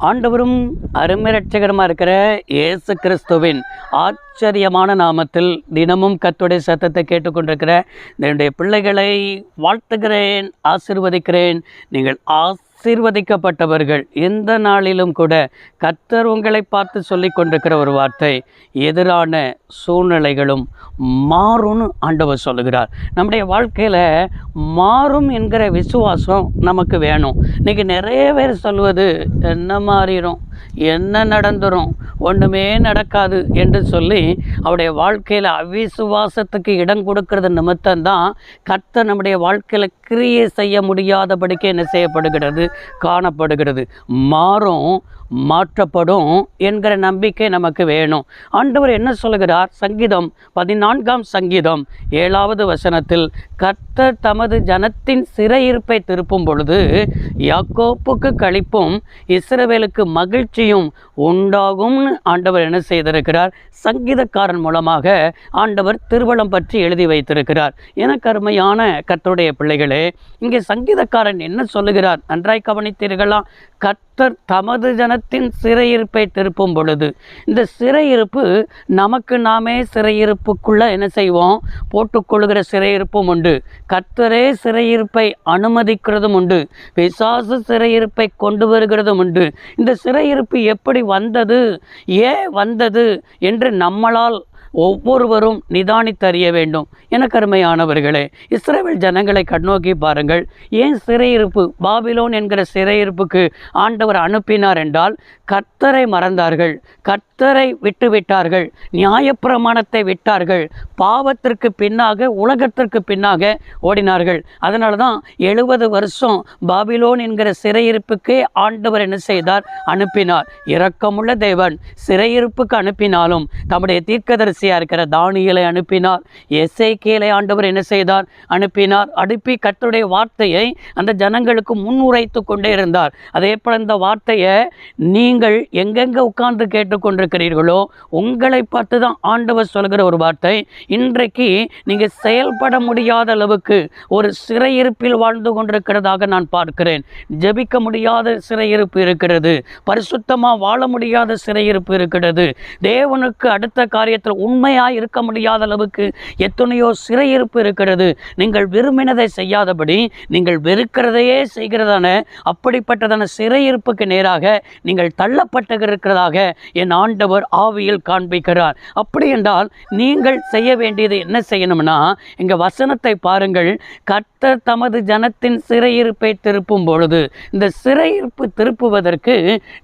ஆண்டவரும் அருமை இரட்சகருமா இருக்கிற இயேசு கிறிஸ்துவின் ஆச்சரியமான நாமத்தில் தினமும் கர்த்தருடைய சத்தத்தை கேட்டுக்கொண்டிருக்கிற என்னுடைய பிள்ளைகளை வாழ்த்துகிறேன், ஆசீர்வதிக்கிறேன். நீங்கள் ஆசீர்வதிக்கப்பட்டவர்கள். எந்த நாளிலும் கூட கர்த்தர் உங்களை பார்த்து சொல்லி கொண்டிருக்கிற ஒரு வார்த்தை, எதிரான சூழ்நிலைகளும் மாறும்னு ஆண்டவர் சொல்லுகிறார். நம்முடைய வாழ்க்கையில் மாறும் என்கிற விசுவாசம் நமக்கு வேணும். இன்றைக்கி நிறைய பேர் சொல்வது, என்ன மாறிடும், என்ன நடந்துடும், ஒன்றுமே நடக்காது என்று சொல்லி அவருடைய வாழ்க்கையில் அவிசுவாசத்துக்கு இடம் கொடுக்கறது நிமித்தம்தான் கர்த்தர் நம்முடைய வாழ்க்கையில் கிரியை செய்ய முடியாதபடிக்கு என்ன செய்யப்படுகிறது, காணப்படுகிறது. மாறும், மாற்றப்படும் என்கிற நம்பிக்கை நமக்கு வேணும். ஆண்டவர் என்ன சொல்கிறார்? சங்கீதம் 14ஆம் சங்கீதம் 7வது வசனத்தில், கர்த்தர் தமது ஜனத்தின் சிறையிருப்பை திருப்பும் பொழுது யாக்கோப்புக்கு களிப்பும் இஸ்ரவேலுக்கு மகிழ்ச்சியும் உண்டாகும். ஆண்டவர் என்ன செய்திருக்கிறார்? சங்கீதக்காரன் மூலமாக ஆண்டவர் திருவளம் பற்றி எழுதி வைத்திருக்கிறார். எனக்கு அருமையான கர்த்தருடைய பிள்ளைகளே, இங்கே சங்கீதக்காரன் என்ன சொல்லுகிறார்? நன்றாய் கவனித்தீர்களா? கர்த்தர் தமது ஜனத்தின் சிறையிருப்பை திருப்பும் பொழுது, இந்த சிறையிருப்பு நமக்கு நாமே சிறையிருப்புக்குள்ள என்ன செய்வோம்? போட்டுக்கொள்கிற சிறையிருப்பும் உண்டு. கர்த்தரே சிறையிருப்பை அனுமதிக்கிறதும் உண்டு. பிசாசு சிறையிருப்பை கொண்டு வருகிறதும் உண்டு. இந்த சிறையிருப்பு எப்படி வந்தது, ஏன் வந்தது என்று நம்மளால் ஒவ்வொருவரும் நிதானித்தறிய வேண்டும். எனக்கு அருமையானவர்களே, இஸ்ரவேல் ஜனங்களை கண்ணோக்கி பாருங்கள். ஏன் சிறையிருப்பு, பாபிலோன் என்கிற சிறையிருப்புக்கு ஆண்டவர் அனுப்பினார் என்றால், கர்த்தரை மறந்தார்கள், கர்த்தரை விட்டுவிட்டார்கள், நியாயப்பிரமாணத்தை விட்டார்கள், பாவத்திற்கு பின்னாக, உலகத்திற்கு பின்னாக ஓடினார்கள். அதனால தான் 70 வருஷம் பாபிலோன் என்கிற சிறையிருப்புக்கே ஆண்டவர் என்ன செய்தார்? அனுப்பினார். இரக்கமுள்ள தேவன் சிறையிருப்புக்கு அனுப்பினாலும் தம்முடைய தீர்க்கதரிசியாக இருக்கிற தானியேலை அனுப்பினார். எசேக்கியேலை ஆண்டவர் என்ன செய்தார்? அனுப்பினார். அனுப்பி கர்த்தருடைய வார்த்தையை அந்த ஜனங்களுக்கு முன்னுரைத்து கொண்டே இருந்தார். அதே போல இந்த வார்த்தையை நீங்கள் எங்கெங்கே உட்கார்ந்து கேட்டுக்கொண்டிருக்கிறீர்களோ உங்களை பார்த்து தான் ஆண்டவர் சொல்கிற ஒரு வார்த்தை. இன்றைக்கு நீங்கள் செயல்பட முடியாத அளவுக்கு ஒரு சிறையிருப்பில் வாழ்ந்து கொண்டிருக்கிறதாக நான் பார்க்கிறேன். ஜெபிக்க முடியாத சிறையிருப்பு இருக்கிறது, பரிசுத்தமாக வாழ முடியாத சிறையிருப்பு இருக்கிறது, தேவனுக்கு அடுத்த காரியத்தில் உண்மையாக இருக்க முடியாத அளவுக்கு எத்தனையோ சிறையிருப்பு இருக்கிறது. நீங்கள் விரும்பினதை செய்யாதபடி நீங்கள் வெறுக்கிறதையே செய்கிறதான அப்படிப்பட்டதான சிறையிருப்புக்கு நேராக நீங்கள் தள்ளப்பட்டிருக்கிறதாக என் ஆண்டவர் ஆவியில் காண்பிக்கிறார். அப்படி என்றால் நீங்கள் செய்ய வேண்டியது என்ன செய்யணும்னா, எங்க வசனத்தை பாருங்கள். கர்த்தர் தமது ஜனத்தின் சிறையிருப்பை திருப்பும் பொழுது, இந்த சிறையிருப்பு திருப்புவதற்கு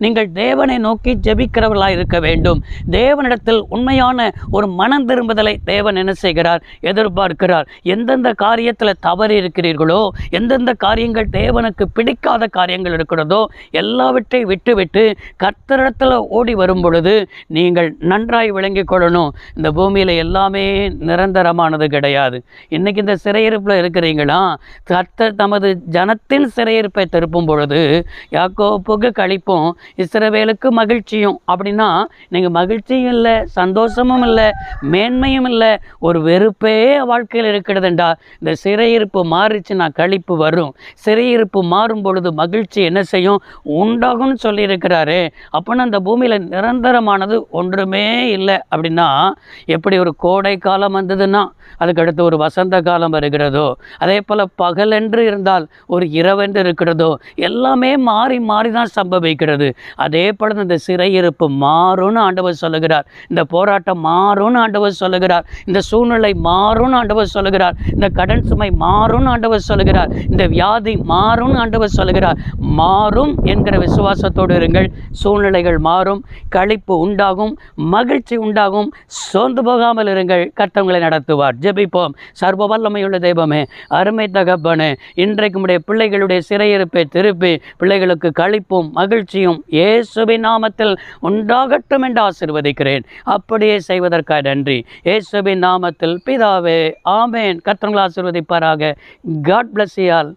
நீங்கள் தேவனை நோக்கி ஜெபிக்கிறவர்களாக இருக்க வேண்டும். தேவனிடத்தில் உண்மையான ஒரு மனம் திரும்புதலை தேவன் என்ன செய்கிறார்? எதிர்பார்க்கிறார். எந்தெந்த காரியத்தில் தவறு இருக்கிறீர்களோ, எந்தெந்த காரியங்கள் தேவனுக்கு பிடிக்காத காரியங்கள் இருக்கிறதோ எல்லாவற்றை விட்டுவிட்டு கர்த்தரிடத்தில் ஓடி வரும் பொழுது நீங்கள் நன்றாய் விளங்கிக் கொள்ளணும். இந்த பூமியில் எல்லாமே நிரந்தரமானது கிடையாது. இன்னைக்கு இந்த சிறையிருப்பில் இருக்கிறீங்களா? கர்த்தர் தமது ஜனத்தின் சிறையிருப்பை திருப்பும் பொழுது யாக்கோப்புக்கு களிப்பும் இஸ்ரவேலுக்கு மகிழ்ச்சியும். அப்படின்னா நீங்கள் மகிழ்ச்சியும் இல்லை, சந்தோஷமும் இல்லை, மேன்மையும் இல்லை, ஒரு வெறுப்பே வாழ்க்கையில் இருக்கிறதுண்டா. இந்த சிறையிருப்பு மாறிச்சுன்னா களிப்பு வரும். சிறையிருப்பு மாறும் பொழுது மகிழ்ச்சி என்ன செய்யும்? உண்டாகும்னு சொல்லியிருக்கிறாரு. அப்போனா அந்த பூமியில் நிரந்தரமானது ஒன்றுமே இல்லை. அப்படின்னா எப்படி ஒரு கோடை காலம் வந்ததுன்னா அதுக்கடுத்து ஒரு வசந்த காலம் வருகிறதோ, அதே போல் பகலென்று இருந்தால் ஒரு இரவென்று இருக்கிறதோ, எல்லாமே மாறி மாறி தான் சம்பவிக்கிறது. அதே போல் இந்த சிறையிருப்பு மாறும்னு ஆண்டவர் சொல்லுகிறார். இந்த போராட்டம் மாறும்னு ஆண்டவர் சொல்லுகிறார். இந்த சூழ்நிலை மாறும்னு ஆண்டவர் சொல்லுகிறார். இந்த கடன் சுமை மாறும்னு ஆண்டவர் சொல்லுகிறார். இந்த வியாதி மாறும்னு ஆண்டவர் சொல்லுகிறார். மாறும் என்கிற விசுவாசத்தோடு இருங்கள். சூழ்நிலைகள் மாறும், களிப்பு உண்டாகும், மகிழ்ச்சி உண்டாகும். சோர்ந்து போகாமல் இருங்கள். கர்த்தர் நடத்துவார். ஜெபிப்போம். சர்வ வல்லமையுள்ள தெய்வமே, அருமை தகப்பனே, இன்றைக்கு உடைய பிள்ளைகளுடைய சிறையிருப்பை திருப்பி பிள்ளைகளுக்கு களிப்பும் மகிழ்ச்சியும் இயேசுவின் நாமத்தில் உண்டாகட்டும் என்று ஆசீர்வதிக்கிறேன். அப்படியே செய்வதற்காக நன்றி. இயேசுவின் நாமத்தில் பிதாவே, ஆமென். கர்த்தர் ஆசீர்வதிப்பாராக. God bless you all.